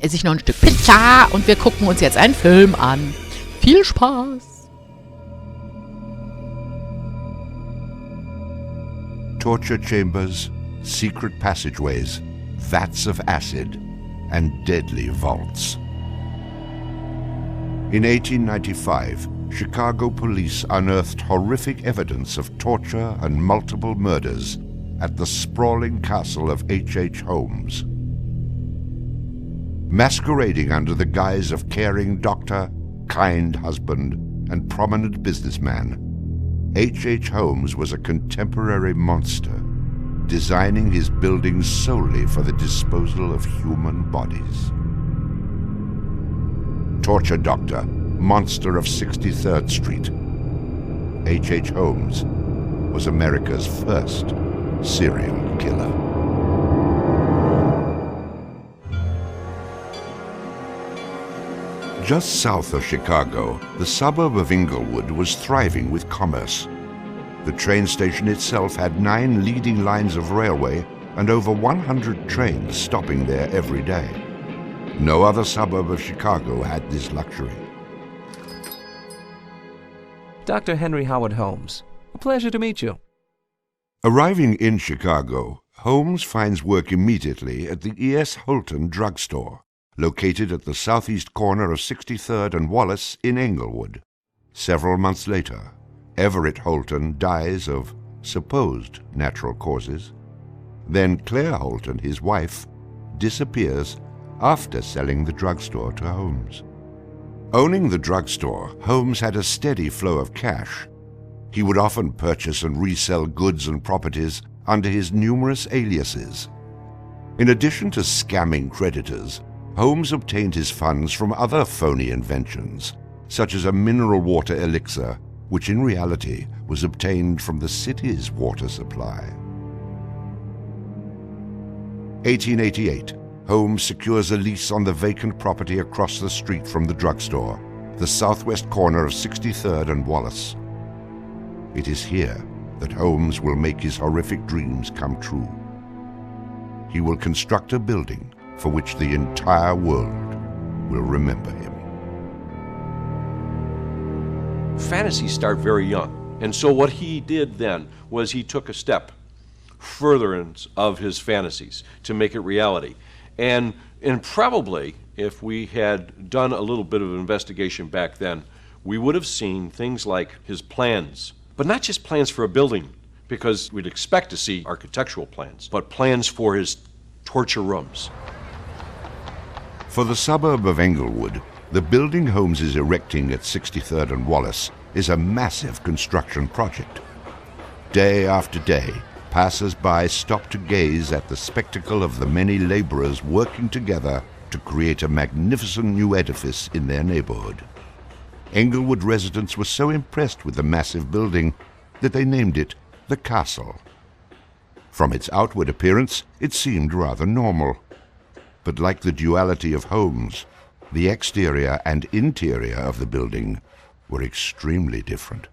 esse ich noch ein Stück Pizza und wir gucken uns jetzt einen Film an. Viel Spaß! Torture chambers, secret passageways, vats of acid, and deadly vaults. In 1895, Chicago police unearthed horrific evidence of torture and multiple murders at the sprawling castle of H. Holmes. Masquerading under the guise of caring doctor, kind husband, and prominent businessman, H. Holmes was a contemporary monster, designing his buildings solely for the disposal of human bodies. Torture Doctor, Monster of 63rd Street. H. Holmes was America's first serial killer. Just south of Chicago, the suburb of Englewood was thriving with commerce. The train station itself had 9 leading lines of railway and over 100 trains stopping there every day. No other suburb of Chicago had this luxury. Dr. Henry Howard Holmes, a pleasure to meet you. Arriving in Chicago, Holmes finds work immediately at the E.S. Holton drugstore, located at the southeast corner of 63rd and Wallace in Englewood. Several months later, Everett Holton dies of supposed natural causes. Then Claire Holton, his wife, disappears after selling the drugstore to Holmes. Owning the drugstore, Holmes had a steady flow of cash. He would often purchase and resell goods and properties under his numerous aliases. In addition to scamming creditors, Holmes obtained his funds from other phony inventions, such as a mineral water elixir, which in reality was obtained from the city's water supply. 1888, Holmes secures a lease on the vacant property across the street from the drugstore, the southwest corner of 63rd and Wallace. It is here that Holmes will make his horrific dreams come true. He will construct a building for which the entire world will remember him. Fantasies start very young, and so what he did then was he took a step furtherance of his fantasies to make it reality. And probably, if we had done a little bit of investigation back then, we would have seen things like his plans, but not just plans for a building, because we'd expect to see architectural plans, but plans for his torture rooms. For the suburb of Englewood, the building Holmes is erecting at 63rd and Wallace is a massive construction project. Day after day, passers-by stop to gaze at the spectacle of the many laborers working together to create a magnificent new edifice in their neighborhood. Englewood residents were so impressed with the massive building that they named it the Castle. From its outward appearance, it seemed rather normal. But like the duality of Holmes, the exterior and interior of the building were extremely different.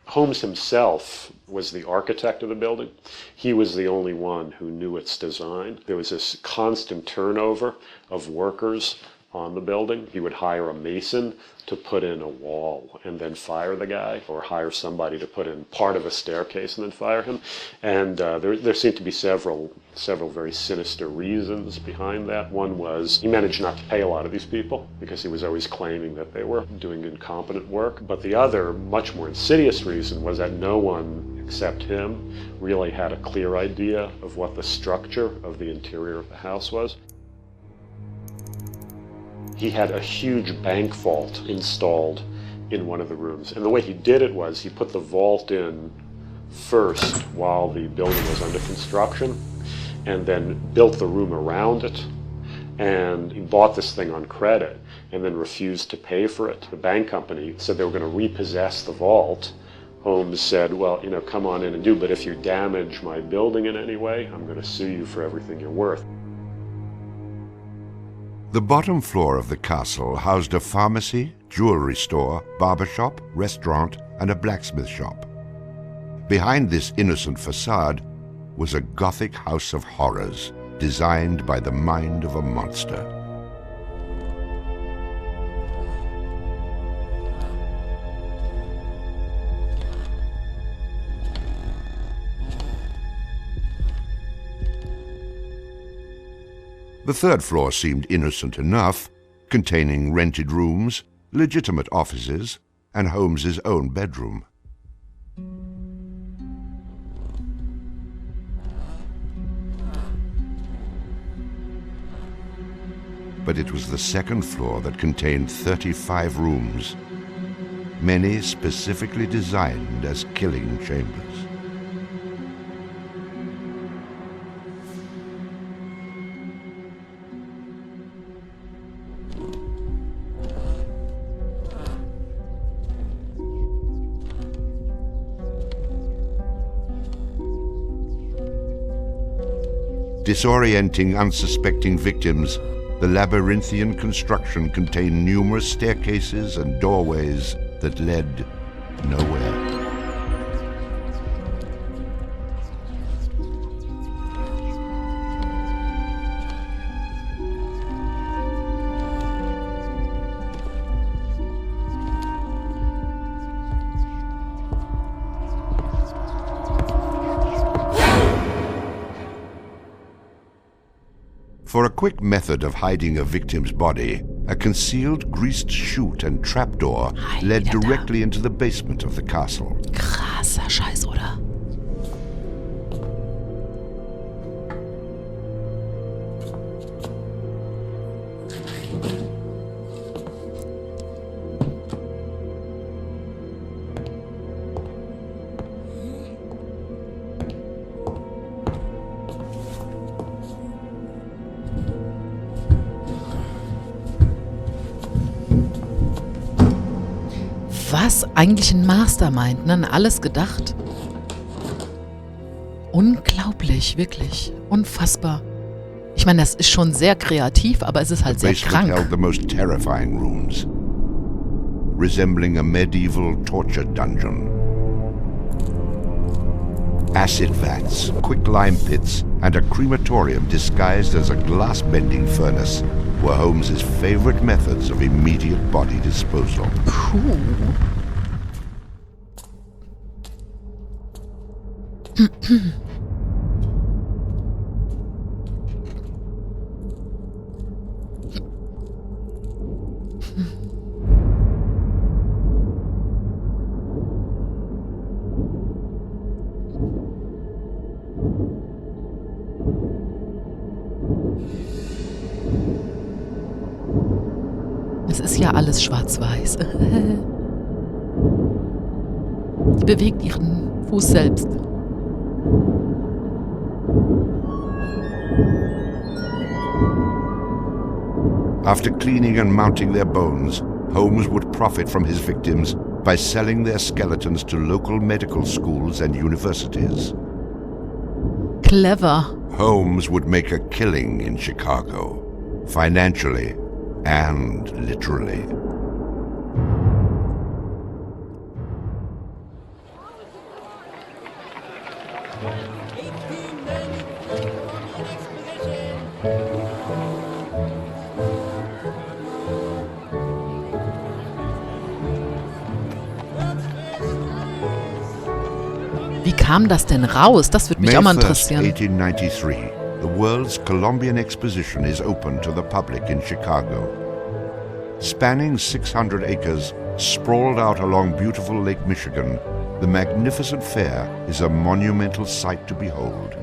Holmes himself was the architect of the building. He was the only one who knew its design. There was this constant turnover of workers on the building. He would hire a mason to put in a wall and then fire the guy, or hire somebody to put in part of a staircase and then fire him. And there seemed to be several very sinister reasons behind that. One was he managed not to pay a lot of these people because he was always claiming that they were doing incompetent work. But the other, much more insidious reason was that no one except him really had a clear idea of what the structure of the interior of the house was. He had a huge bank vault installed in one of the rooms. And the way he did it was he put the vault in first while the building was under construction, and then built the room around it. And he bought this thing on credit and then refused to pay for it. The bank company said they were going to repossess the vault. Holmes said, well, come on in and do, but if you damage my building in any way, I'm going to sue you for everything you're worth. The bottom floor of the castle housed a pharmacy, jewelry store, barber shop, restaurant, and a blacksmith shop. Behind this innocent facade was a Gothic house of horrors, designed by the mind of a monster. The third floor seemed innocent enough, containing rented rooms, legitimate offices, and Holmes's own bedroom. But it was the second floor that contained 35 rooms, many specifically designed as killing chambers. Disorienting unsuspecting victims, the labyrinthian construction contained numerous staircases and doorways that led nowhere. For a quick method of hiding a victim's body, a concealed greased chute and trapdoor led directly into the basement of the castle. Krasser Scheiß, oder? Was? Eigentlich ein Mastermind, ne? An alles gedacht. Unglaublich, wirklich. Unfassbar. Ich meine, das ist schon sehr kreativ, aber es ist halt sehr krank. The basement held the most terrifying rooms, resembling a medieval torture dungeon. Acid vats, quicklime pits, and a crematorium disguised as a glass-bending furnace were Holmes's favorite methods of immediate body disposal. Puh. Es ist ja alles schwarz-weiß. Die bewegt ihren Fuß selbst. After cleaning and mounting their bones, Holmes would profit from his victims by selling their skeletons to local medical schools and universities. Clever. Holmes would make a killing in Chicago, financially and literally. Wie kam das denn raus? Das würde mich auch mal interessieren. May 1st, 1893, the world's Columbian Exposition is open to the public in Chicago. Spanning 600 acres, sprawled out along beautiful Lake Michigan, the magnificent fair is a monumental sight to behold.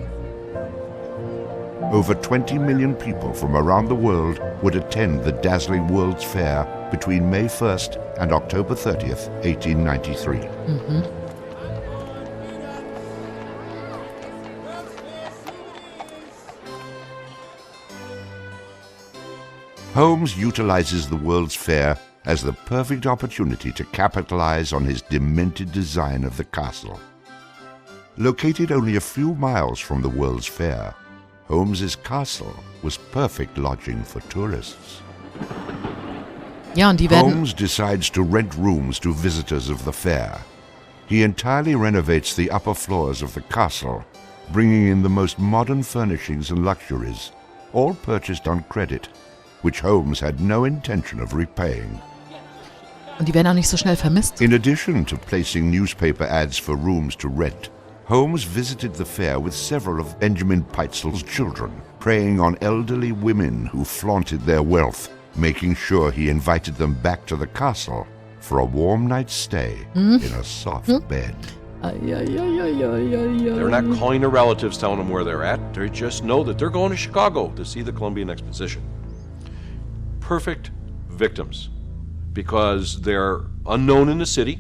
Over 20 million people from around the world would attend the dazzling World's Fair between May 1st and October 30th, 1893. Mhm. Holmes utilizes the World's Fair as the perfect opportunity to capitalize on his demented design of the castle. Located only a few miles from the World's Fair, Holmes's castle was perfect lodging for tourists. Ja, und die werden... Holmes decides to rent rooms to visitors of the fair. He entirely renovates the upper floors of the castle, bringing in the most modern furnishings and luxuries, all purchased on credit, which Holmes had no intention of repaying. Und die werden auch nicht so schnell vermisst. In addition to placing newspaper ads for rooms to rent, Holmes visited the fair with several of Benjamin Peitzel's children, preying on elderly women who flaunted their wealth, making sure he invited them back to the castle for a warm night's stay in a soft bed. They're not calling their relatives, telling them where they're at. They just know that they're going to Chicago to see the Columbian Exposition. Perfect victims, because they're unknown in the city.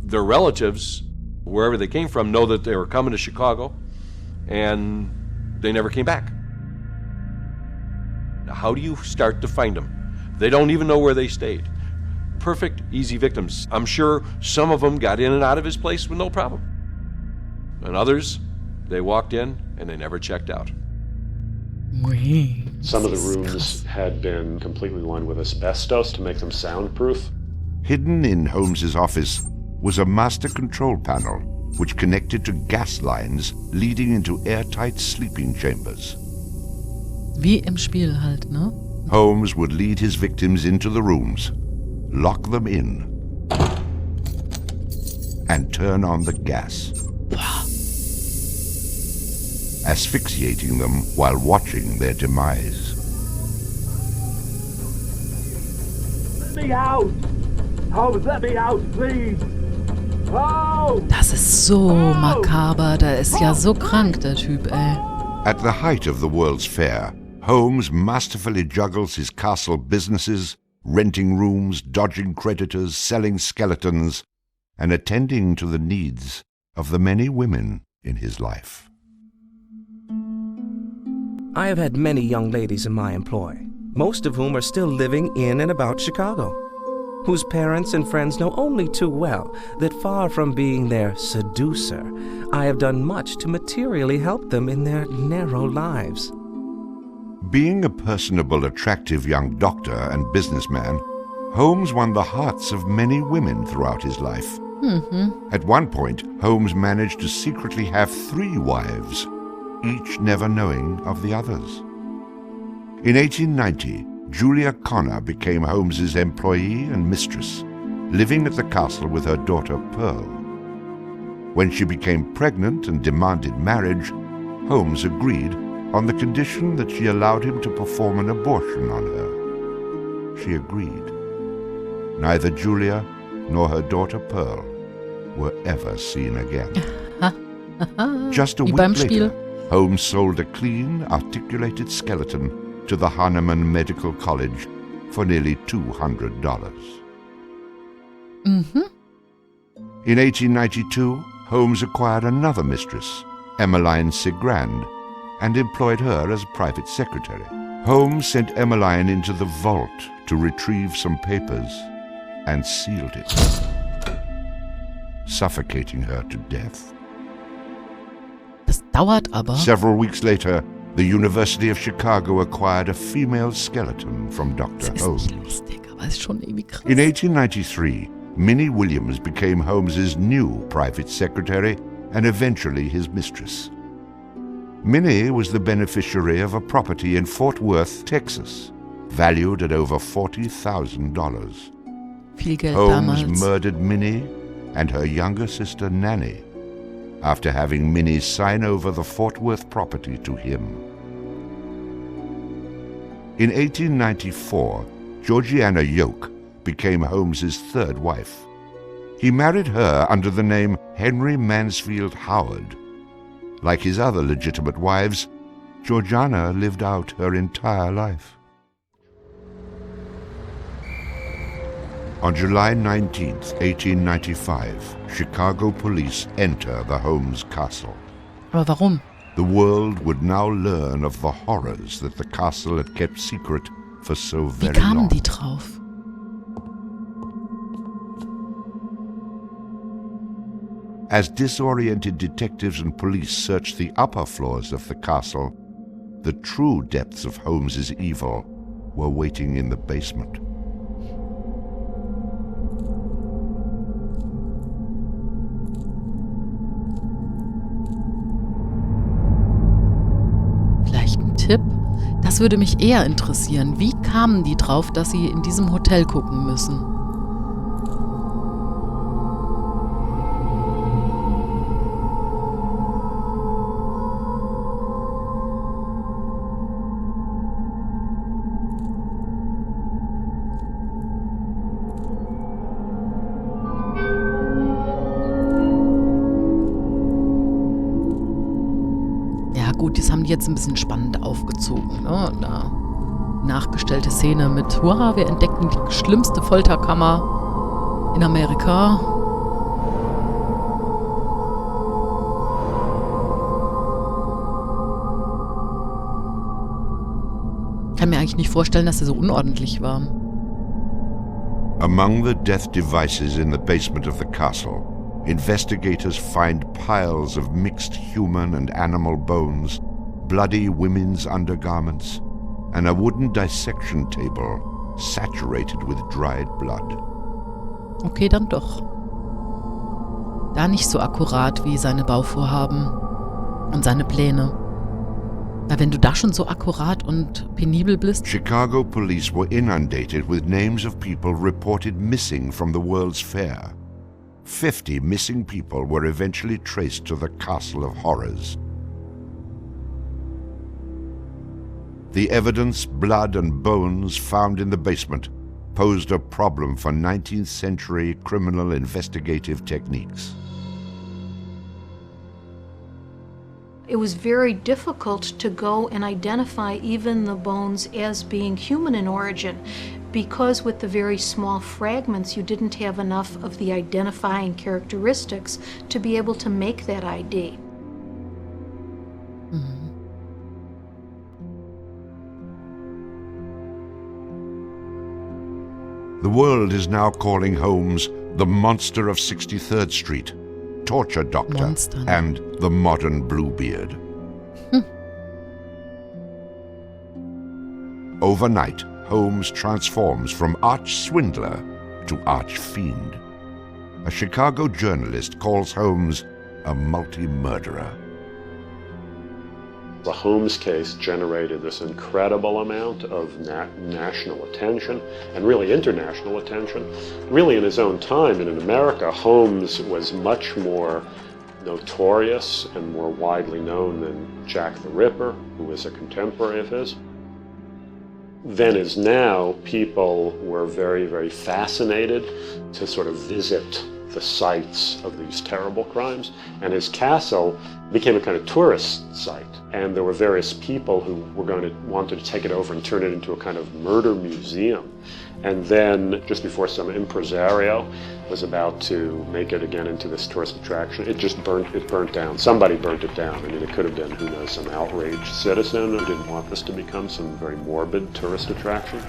Their relatives, wherever they came from, know that they were coming to Chicago, and they never came back. Now, how do you start to find them? They don't even know where they stayed. Perfect, easy victims. I'm sure some of them got in and out of his place with no problem. And others, they walked in and they never checked out. Some of the rooms had been completely lined with asbestos to make them soundproof. Hidden in Holmes's office was a master control panel which connected to gas lines leading into airtight sleeping chambers. Wie im Spiel halt, ne? Holmes would lead his victims into the rooms, lock them in, and turn on the gas, asphyxiating them while watching their demise. Let me out! Holmes, let me out, please! Oh! Das ist so makaber. Der ist ja so krank, der Typ, ey. At the height of the World's Fair, Holmes masterfully juggles his castle businesses, renting rooms, dodging creditors, selling skeletons, and attending to the needs of the many women in his life. I have had many young ladies in my employ, most of whom are still living in and about Chicago, whose parents and friends know only too well that far from being their seducer, I have done much to materially help them in their narrow lives. Being a personable, attractive young doctor and businessman, Holmes won the hearts of many women throughout his life. At one point, Holmes managed to secretly have 3 wives, each never knowing of the others. In 1890, Julia Connor became Holmes's employee and mistress, living at the castle with her daughter Pearl. When she became pregnant and demanded marriage, Holmes agreed on the condition that she allowed him to perform an abortion on her. She agreed. Neither Julia nor her daughter Pearl were ever seen again. Just a week later, Holmes sold a clean, articulated skeleton to the Hahnemann Medical College for nearly $200. In 1892, Holmes acquired another mistress, Emmeline Cigrand, and employed her as private secretary. Holmes sent Emmeline into the vault to retrieve some papers and sealed it, suffocating her to death. Das dauert aber. Several weeks later, the University of Chicago acquired a female skeleton from Dr. Holmes. Ist nicht lustig, aber ist schon irgendwie krass. In 1893, Minnie Williams became Holmes's new private secretary and eventually his mistress. Minnie was the beneficiary of a property in Fort Worth, Texas, valued at over $40,000. Viel Geld Holmes damals. murdered Minnie and her younger sister Nanny after having Minnie sign over the Fort Worth property to him. In 1894, Georgiana Yoke became Holmes's 3rd wife. He married her under the name Henry Mansfield Howard. Like his other legitimate wives, Georgiana lived out her entire life. On July 19, 1895, Chicago police enter the Holmes castle. Aber warum? The world would now learn of the horrors that the castle had kept secret for so Wie very kamen long. die drauf? As disoriented detectives and police searched the upper floors of the castle, the true depths of Holmes's evil were waiting in the basement. Tipp? Das würde mich eher interessieren. Wie kamen die drauf, dass sie in diesem Hotel gucken müssen? Gut, das haben die jetzt ein bisschen spannend aufgezogen. Ne? Eine nachgestellte Szene mit, hurra, wir entdecken die schlimmste Folterkammer in Amerika. Ich kann mir eigentlich nicht vorstellen, dass er so unordentlich war. Among the death devices in the basement of the castle, investigators find piles of mixed human and animal bones, bloody women's undergarments, and a wooden dissection table saturated with dried blood. Okay, dann doch. Da nicht so akkurat wie seine Bauvorhaben und seine Pläne. Na, wenn du da schon so akkurat und penibel bist. Chicago police were inundated with names of people reported missing from the World's Fair. 50 missing people were eventually traced to the Castle of Horrors. The evidence, blood and bones found in the basement posed a problem for 19th century criminal investigative techniques. It was very difficult to go and identify even the bones as being human in origin, because with the very small fragments you didn't have enough of the identifying characteristics to be able to make that ID. The world is now calling Holmes the monster of 63rd Street, torture doctor, Monster. and the modern Bluebeard. Overnight, Holmes transforms from arch-swindler to arch-fiend. A Chicago journalist calls Holmes a multi-murderer. The Holmes case generated this incredible amount of national attention and really international attention. Really in his own time and in America, Holmes was much more notorious and more widely known than Jack the Ripper, who was a contemporary of his. Then as now, people were very, very fascinated to sort of visit the sites of these terrible crimes. And his castle became a kind of tourist site. And there were various people who were wanted to take it over and turn it into a kind of murder museum. And then just before some impresario was about to make it again into this tourist attraction, it burnt down. Somebody burnt it down. I mean, it could have been, who knows, some outraged citizen who didn't want this to become some very morbid tourist attraction.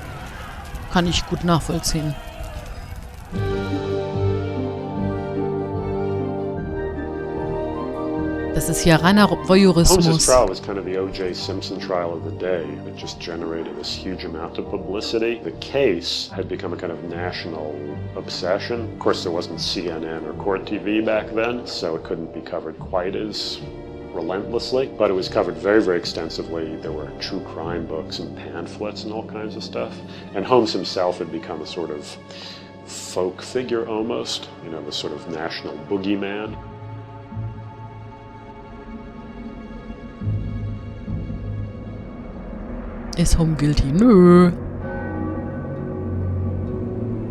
Kann ich gut nachvollziehen. Das ist ja reiner Voyeurismus. Holmes' trial was kind of the O.J. Simpson trial of the day. It just generated this huge amount of publicity. The case had become a kind of national obsession. Of course, there wasn't CNN or Court TV back then, so it couldn't be covered quite as relentlessly, but it was covered very, very extensively. There were true crime books and pamphlets and all kinds of stuff. And Holmes himself had become a sort of folk figure almost, you know, the sort of national boogeyman. Ist Home guilty? Nö.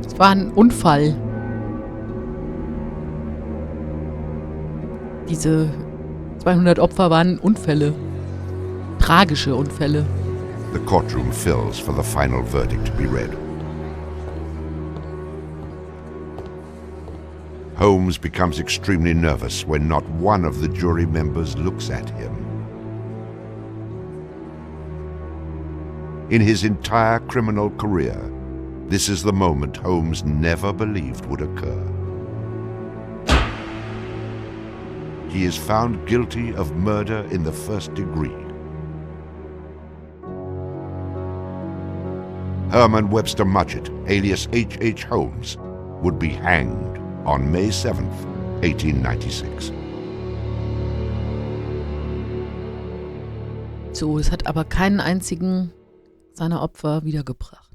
Es war ein Unfall. Diese 200 Opfer waren Unfälle. Tragische Unfälle. The courtroom fills for the final verdict to be read. Holmes becomes extremely nervous when not one of the jury members looks at him. In his entire criminal career, this is the moment Holmes never believed would occur. He is found guilty of murder in the first degree. Herman Webster Mudgett, alias H.H. Holmes, would be hanged on May 7th, 1896. So, es hat aber keinen einzigen seiner Opfer wiedergebracht.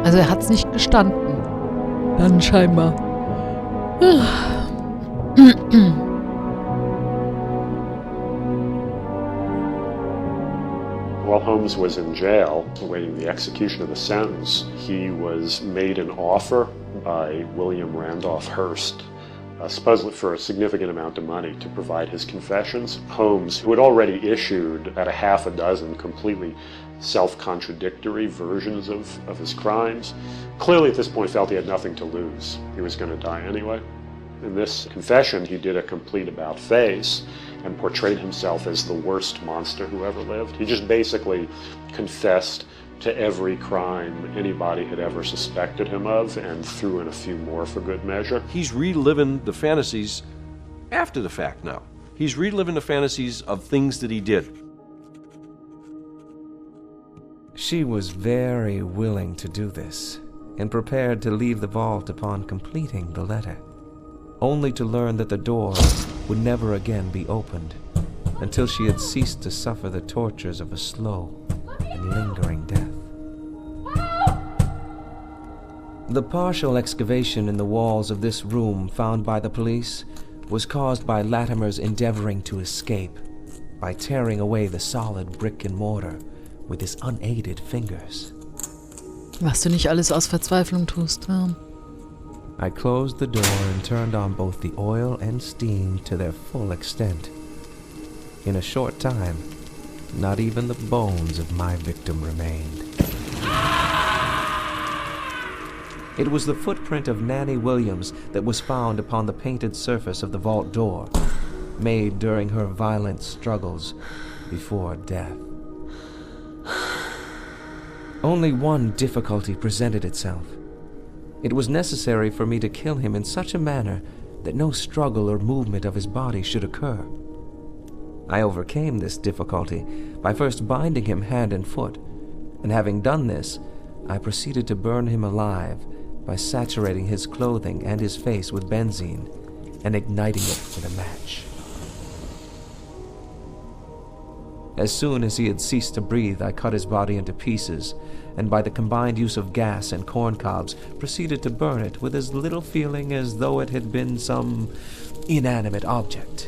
Also er hat es nicht gestanden. Dann scheinbar. While Holmes was in jail, awaiting the execution of the sentence, he was made an offer by William Randolph Hearst, supposedly for a significant amount of money, to provide his confessions. Holmes, who had already issued about a half a dozen completely self-contradictory versions of his crimes, clearly at this point felt he had nothing to lose. He was going to die anyway. In this confession, he did a complete about-face and portrayed himself as the worst monster who ever lived. He just basically confessed to every crime anybody had ever suspected him of and threw in a few more for good measure. He's reliving the fantasies after the fact now. He's reliving the fantasies of things that he did. She was very willing to do this, and prepared to leave the vault upon completing the letter, only to learn that the door would never again be opened until she had ceased to suffer the tortures of a slow and lingering death. The partial excavation in the walls of this room found by the police was caused by Latimer's endeavoring to escape by tearing away the solid brick and mortar with his unaided fingers. Was du nicht alles aus Verzweiflung tust, ja. I closed the door and turned on both the oil and steam to their full extent. In a short time, not even the bones of my victim remained. It was the footprint of Nanny Williams that was found upon the painted surface of the vault door, made during her violent struggles before death. Only one difficulty presented itself. It was necessary for me to kill him in such a manner that no struggle or movement of his body should occur. I overcame this difficulty by first binding him hand and foot, and having done this, I proceeded to burn him alive by saturating his clothing and his face with benzene and igniting it with a match. As soon as he had ceased to breathe, I cut his body into pieces, and by the combined use of gas and corn cobs, proceeded to burn it with as little feeling as though it had been some inanimate object.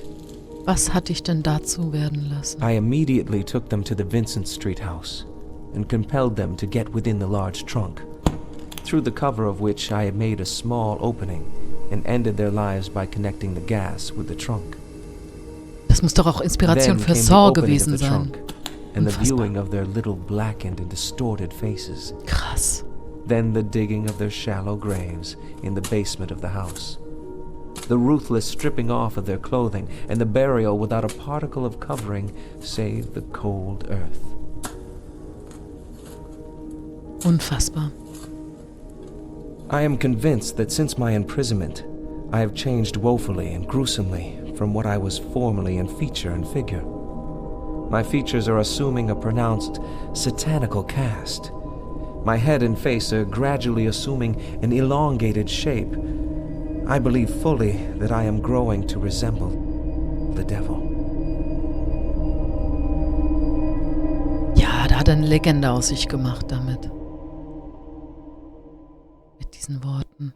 Was hat dich denn dazu werden lassen? I immediately took them to the Vincent Street house and compelled them to get within the large trunk, through the cover of which I had made a small opening and ended their lives by connecting the gas with the trunk. Das muss doch auch Inspiration für Saw gewesen sein. And the viewing of their little blackened and distorted faces. Krass. Then the digging of their shallow graves in the basement of the house. The ruthless stripping off of their clothing and the burial without a particle of covering save the cold earth. Unfassbar. I am convinced that since my imprisonment, I have changed woefully and gruesomely from what I was formerly in feature and figure. My features are assuming a pronounced satanical cast. My head and face are gradually assuming an elongated shape. I believe fully that I am growing to resemble the devil. Ja, da hat er eine Legende aus sich gemacht damit. Mit diesen Worten.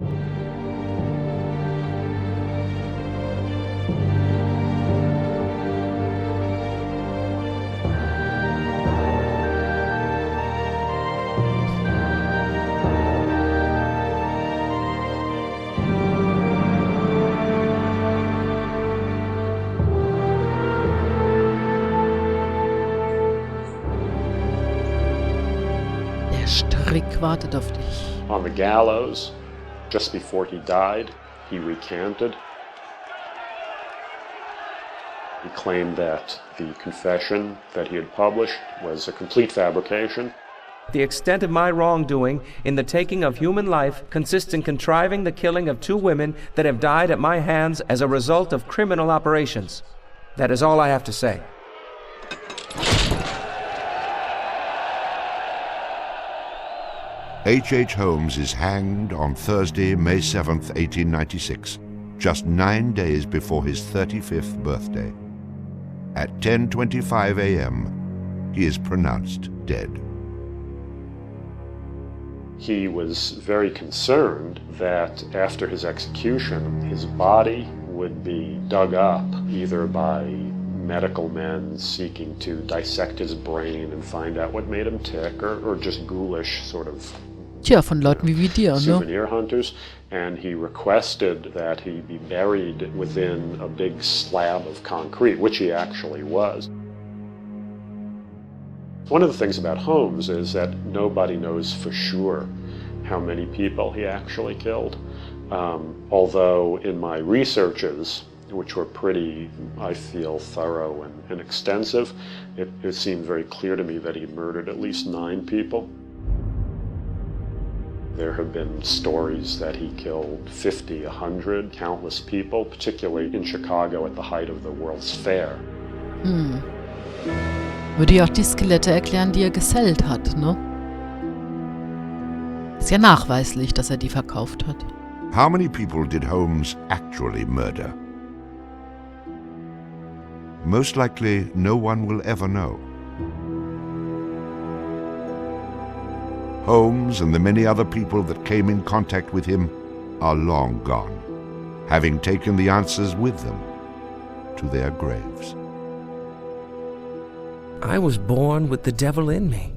Strick wartet auf dich. On the gallows, just before he died, he recanted. He claimed that the confession that he had published was a complete fabrication. The extent of my wrongdoing in the taking of human life consists in contriving the killing of 2 women that have died at my hands as a result of criminal operations. That is all I have to say. H. Holmes is hanged on Thursday, May 7th, 1896, just 9 days before his 35th birthday. At 10:25 a.m., he is pronounced dead. He was very concerned that after his execution, his body would be dug up either by medical men seeking to dissect his brain and find out what made him tick, or just ghoulish sort of von Leuten wie dir, ne? souvenir hunters. And he requested that he be buried within a big slab of concrete, which he actually was. One of the things about Holmes is that nobody knows for sure how many people he actually killed. Although in my researches, which were pretty, I feel, thorough and extensive, it seemed very clear to me that he murdered at least 9 people. There have been stories that he killed 50, 100, countless people, particularly in Chicago at the height of the World's Fair. Würde ja auch die Skelette erklären, die er gesellt hat, ne? Ist ja nachweislich, dass er die verkauft hat. How many people did Holmes actually murder? Most likely, no one will ever know. Holmes and the many other people that came in contact with him are long gone, having taken the answers with them to their graves. I was born with the devil in me.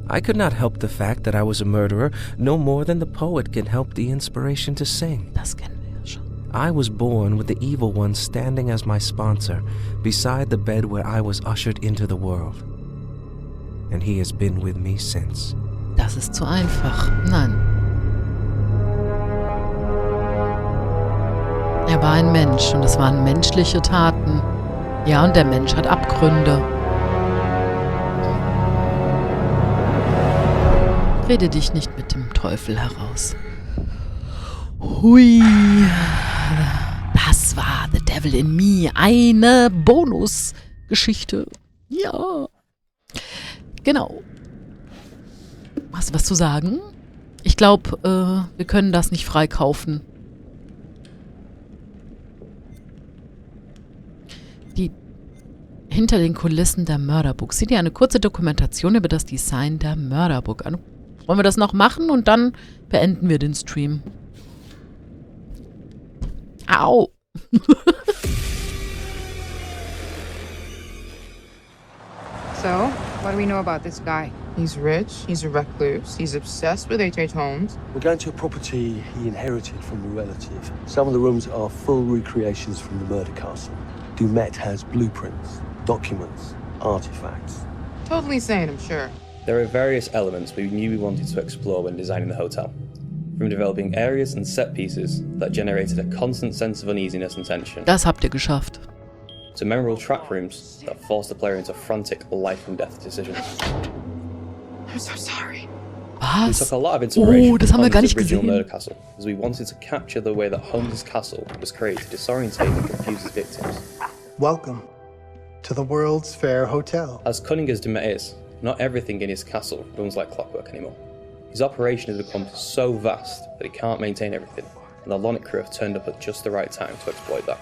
I could not help the fact that I was a murderer no more than the poet can help the inspiration to sing. Das kennen wir ja schon. I was born with the evil one standing as my sponsor beside the bed where I was ushered into the world. And he has been with me since. Das ist zu einfach. Nein. Er war ein Mensch und es waren menschliche Taten. Ja, und der Mensch hat Abgründe. Rede dich nicht mit dem Teufel heraus. Hui. Das war The Devil in Me. Eine Bonusgeschichte. Ja. Genau. Hast du was zu sagen? Ich glaube, wir können das nicht freikaufen. Die hinter den Kulissen der Mörderburg. Sieh dir eine kurze Dokumentation über das Design der Mörderburg an. Wollen wir das noch machen und dann beenden wir den Stream. Au! So, what do we know about this guy? He's rich, he's a recluse, he's obsessed with H. Holmes. We're going to a property he inherited from a relative. Some of the rooms are full recreations from the murder castle. Dumet has blueprints, documents, artifacts. Totally sane, I'm sure. There are various elements we knew we wanted to explore when designing the hotel. From developing areas and set pieces that generated a constant sense of uneasiness and tension. Das habt ihr geschafft. To memorable trap rooms that force the player into frantic life and death decisions. I'm so sorry. We took a lot of inspiration das haben wir from gar Holmes' nicht original gesehen. murder castle, as we wanted to capture the way that Holmes' castle was created to disorientate and confuse his victims. Welcome to the World's Fair Hotel. As cunning as Dumet is, not everything in his castle runs like clockwork anymore. His operation has become so vast that he can't maintain everything, and the Lonic crew have turned up at just the right time to exploit that.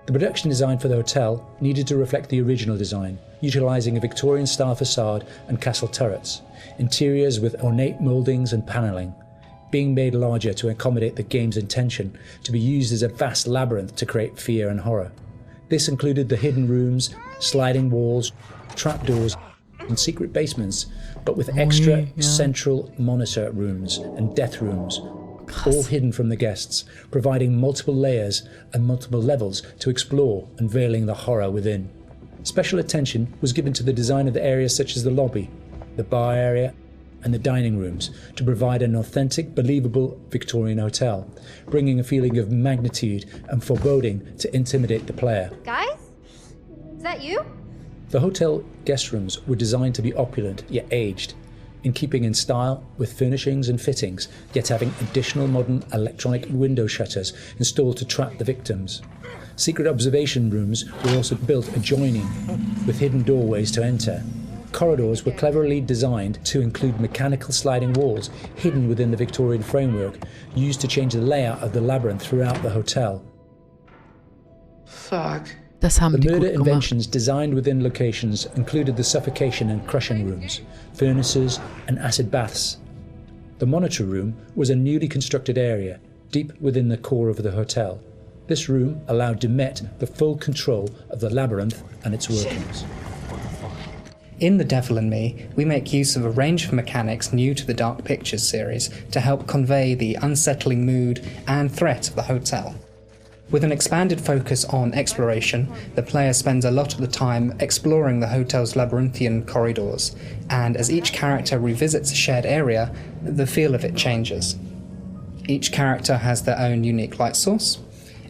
The production design for the hotel needed to reflect the original design, utilising a Victorian-style facade and castle turrets, interiors with ornate mouldings and panelling, being made larger to accommodate the game's intention to be used as a vast labyrinth to create fear and horror. This included the hidden rooms, sliding walls, trapdoors, and secret basements, but with extra central monitor rooms and death rooms, all hidden from the guests, providing multiple layers and multiple levels to explore, unveiling the horror within. Special attention was given to the design of the areas such as the lobby, the bar area, and the dining rooms to provide an authentic, believable Victorian hotel, bringing a feeling of magnitude and foreboding to intimidate the player. Guys? Is that you? The hotel guest rooms were designed to be opulent yet aged, in keeping in style with furnishings and fittings, yet having additional modern electronic window shutters installed to trap the victims. Secret observation rooms were also built adjoining, with hidden doorways to enter, Corridors were cleverly designed to include mechanical sliding walls hidden within the Victorian framework, used to change the layout of the labyrinth throughout the hotel. Fuck. Das haben The die murder gut gemacht. inventions designed within locations included the suffocation and crushing rooms, furnaces, and acid baths. The monitor room was a newly constructed area, deep within the core of the hotel. This room allowed Dumet the full control of the labyrinth and its workings. In The Devil and Me, we make use of a range of mechanics new to the Dark Pictures series to help convey the unsettling mood and threat of the hotel. With an expanded focus on exploration, the player spends a lot of the time exploring the hotel's labyrinthian corridors, and as each character revisits a shared area, the feel of it changes. Each character has their own unique light source.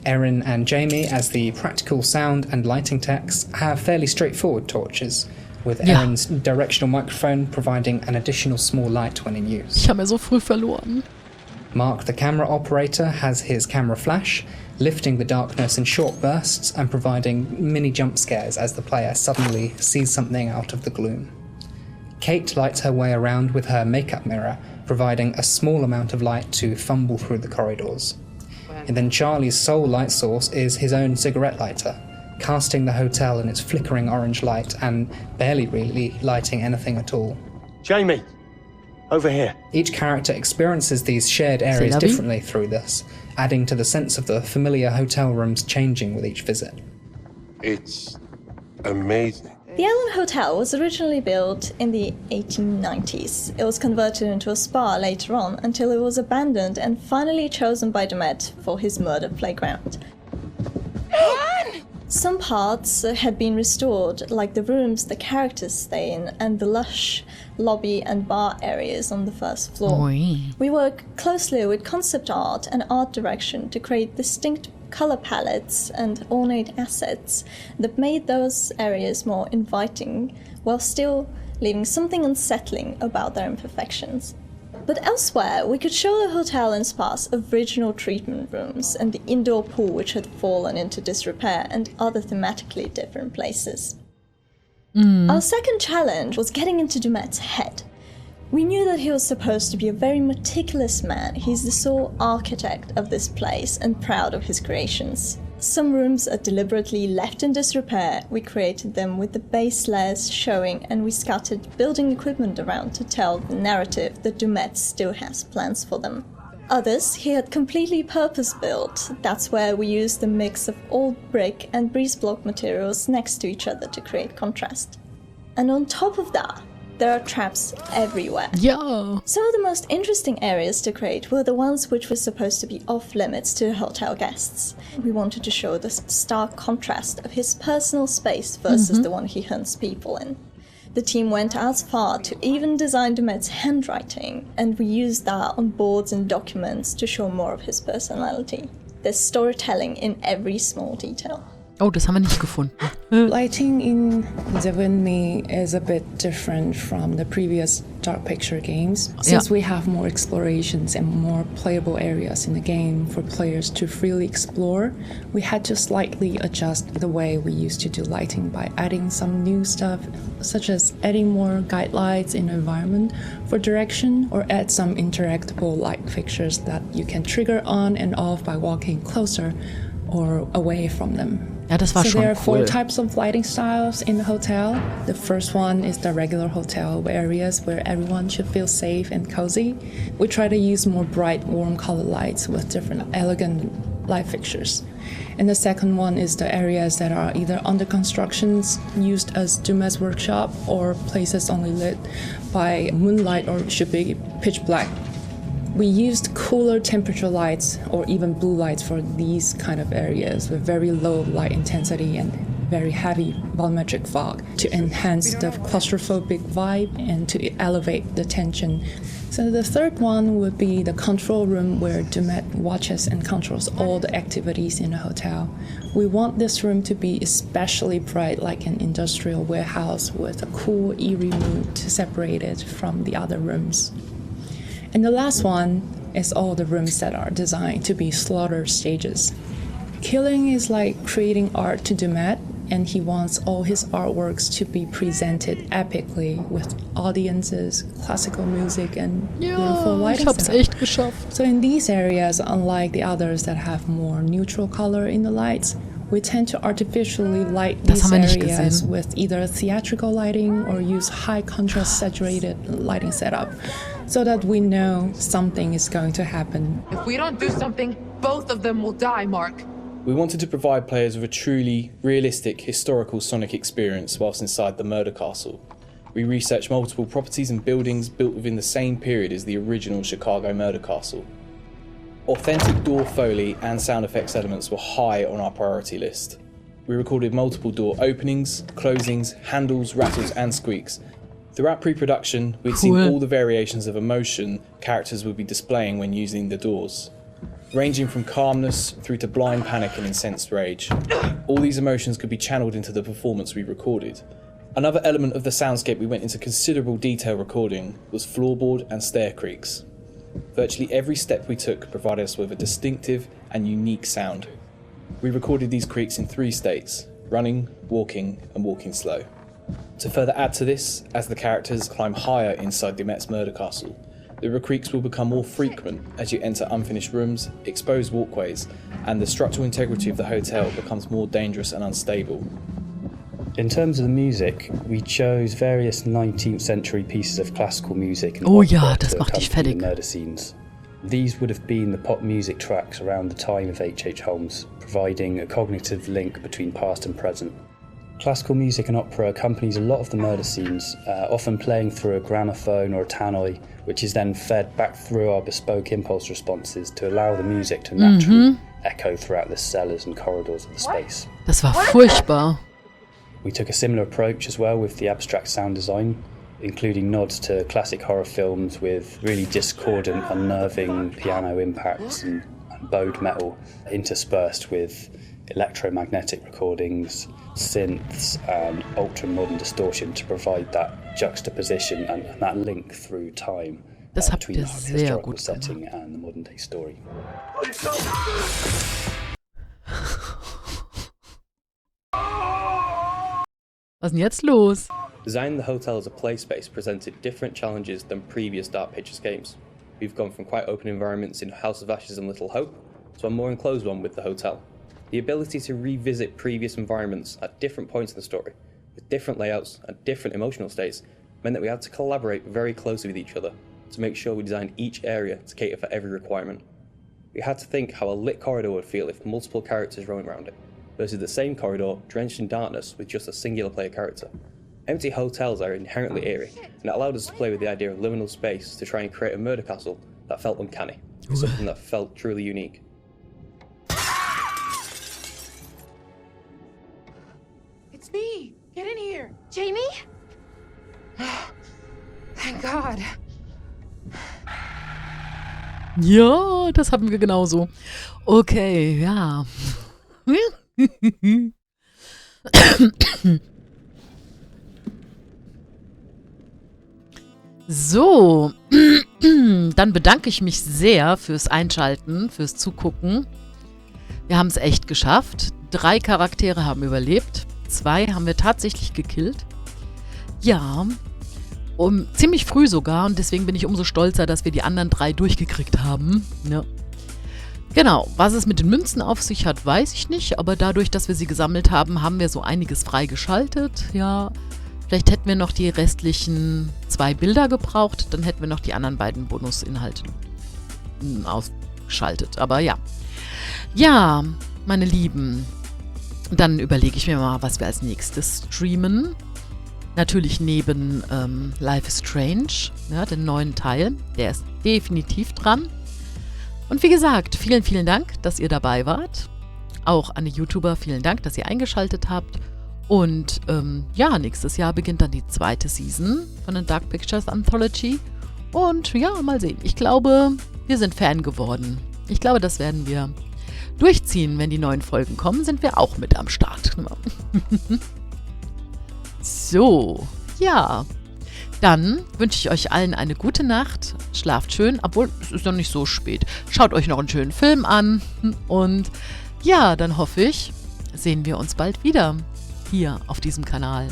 Erin and Jamie, as the practical sound and lighting techs, have fairly straightforward torches, with Erin's directional microphone providing an additional small light when in use. Ich habe mir so früh verloren. Mark, the camera operator, has his camera flash, lifting the darkness in short bursts and providing mini jump scares as the player suddenly sees something out of the gloom. Kate lights her way around with her makeup mirror, providing a small amount of light to fumble through the corridors. And then Charlie's sole light source is his own cigarette lighter, casting the hotel in its flickering orange light and barely really lighting anything at all. Jamie, over here. Each character experiences these shared areas differently through this, adding to the sense of the familiar hotel rooms changing with each visit. It's amazing. The Island Hotel was originally built in the 1890s. It was converted into a spa later on until it was abandoned and finally chosen by Dumet for his murder playground. Some parts had been restored, like the rooms the characters stay in and the lush lobby and bar areas on the first floor. We work closely with concept art and art direction to create distinct color palettes and ornate assets that made those areas more inviting while still leaving something unsettling about their imperfections. But elsewhere, we could show the hotel and spa's original treatment rooms and the indoor pool which had fallen into disrepair and other thematically different places. Our second challenge was getting into Dumet's head. We knew that he was supposed to be a very meticulous man. He's the sole architect of this place and proud of his creations. Some rooms are deliberately left in disrepair. We created them with the base layers showing, and we scattered building equipment around to tell the narrative that Dumet still has plans for them. Others he had completely purpose-built. That's where we used a mix of old brick and breeze block materials next to each other to create contrast. And on top of that, there are traps everywhere. Yeah. Some of the most interesting areas to create were the ones which were supposed to be off-limits to hotel guests. We wanted to show the stark contrast of his personal space versus the one he hunts people in. The team went as far to even design Dumet's handwriting, and we used that on boards and documents to show more of his personality. There's storytelling in every small detail. Oh, das haben wir nicht gefunden. Lighting in The Devil and Me is a bit different from the previous Dark Picture games, since we have more explorations and more playable areas in the game for players to freely explore. We had to slightly adjust the way we used to do lighting by adding some new stuff, such as adding more guide lights in the environment for direction, or add some interactable light fixtures that you can trigger on and off by walking closer or away from them. Ja, das war so schon there are four cool. types of lighting styles in the hotel. The first one is the regular hotel areas where everyone should feel safe and cozy. We try to use more bright, warm color lights with different elegant light fixtures. And the second one is the areas that are either under constructions, used as Dumet's workshop, or places only lit by moonlight or should be pitch black. We used cooler temperature lights or even blue lights for these kind of areas with very low light intensity and very heavy volumetric fog to enhance the claustrophobic vibe and to elevate the tension. So the third one would be the control room where Dumet watches and controls all the activities in the hotel. We want this room to be especially bright, like an industrial warehouse with a cool, eerie mood to separate it from the other rooms. And the last one is all the rooms that are designed to be slaughter stages. Killing is like creating art to Dumet, and he wants all his artworks to be presented epically with audiences, classical music, and beautiful lighting. Ich hab's echt geschafft. So in these areas, unlike the others that have more neutral color in the lights, we tend to artificially light these areas with either theatrical lighting or use high contrast saturated lighting setup so that we know something is going to happen. If we don't do something, both of them will die, Mark. We wanted to provide players with a truly realistic historical sonic experience whilst inside the murder castle. We researched multiple properties and buildings built within the same period as the original Chicago murder castle. Authentic door foley and sound effects elements were high on our priority list. We recorded multiple door openings, closings, handles, rattles and squeaks. Throughout pre-production, we'd seen all the variations of emotion characters would be displaying when using the doors, ranging from calmness through to blind panic and incensed rage. All these emotions could be channeled into the performance we recorded. Another element of the soundscape we went into considerable detail recording was floorboard and stair creaks. Virtually every step we took provided us with a distinctive and unique sound. We recorded these creaks in 3 states: running, walking, and walking slow. To further add to this, as the characters climb higher inside the Met's murder castle, the creaks will become more frequent as you enter unfinished rooms, exposed walkways, and the structural integrity of the hotel becomes more dangerous and unstable. In terms of the music, we chose various 19th century pieces of classical music and to accompany the murder scenes. These would have been the pop music tracks around the time of H.H. Holmes, providing a cognitive link between past and present. Classical music and opera accompanies a lot of the murder scenes, often playing through a gramophone or a tannoy, which is then fed back through our bespoke impulse responses to allow the music to naturally echo throughout the cellars and corridors of the space. Das war furchtbar. We took a similar approach as well with the abstract sound design, including nods to classic horror films with really discordant, unnerving piano impacts and bowed metal interspersed with electromagnetic recordings, synths and ultra-modern distortion to provide that juxtaposition and that link through time between the historical setting and the modern-day story. Was ist denn jetzt los? Designing the hotel as a play space presented different challenges than previous Dark Pictures games. We've gone from quite open environments in House of Ashes and Little Hope to a more enclosed one with the hotel. The ability to revisit previous environments at different points in the story, with different layouts and different emotional states, meant that we had to collaborate very closely with each other to make sure we designed each area to cater for every requirement. We had to think how a lit corridor would feel if multiple characters roamed around it, versus the same corridor drenched in darkness with just a singular player character. Empty hotels are inherently eerie, and it allowed us to play with the idea of liminal space to try and create a murder castle that felt uncanny, something that felt truly unique. It's me! Get in here! Jamie? Thank God. Ja, das hatten wir genauso. Okay, ja. So, dann bedanke ich mich sehr fürs Einschalten, fürs Zugucken. Wir haben es echt geschafft. 3 Charaktere haben überlebt. 2 haben wir tatsächlich gekillt. Ja, ziemlich früh sogar. Und deswegen bin ich umso stolzer, dass wir die anderen 3 durchgekriegt haben. Ja. Genau, was es mit den Münzen auf sich hat, weiß ich nicht. Aber dadurch, dass wir sie gesammelt haben, haben wir so einiges freigeschaltet. Ja, vielleicht hätten wir noch die restlichen 2 Bilder gebraucht. Dann hätten wir noch die anderen beiden Bonusinhalte ausgeschaltet. Aber ja. Ja, meine Lieben. Dann überlege ich mir mal, was wir als nächstes streamen. Natürlich neben Life is Strange, ja, den neuen Teil. Der ist definitiv dran. Und wie gesagt, vielen, vielen Dank, dass ihr dabei wart. Auch an die YouTuber, vielen Dank, dass ihr eingeschaltet habt. Und ja, nächstes Jahr beginnt dann die 2. Season von den Dark Pictures Anthology. Und ja, mal sehen. Ich glaube, wir sind Fan geworden. Ich glaube, das werden wir durchziehen. Wenn die neuen Folgen kommen, sind wir auch mit am Start. So, ja. Dann wünsche ich euch allen eine gute Nacht. Schlaft schön, obwohl es ist noch nicht so spät. Schaut euch noch einen schönen Film an. Und ja, dann hoffe ich, sehen wir uns bald wieder. hier auf diesem Kanal.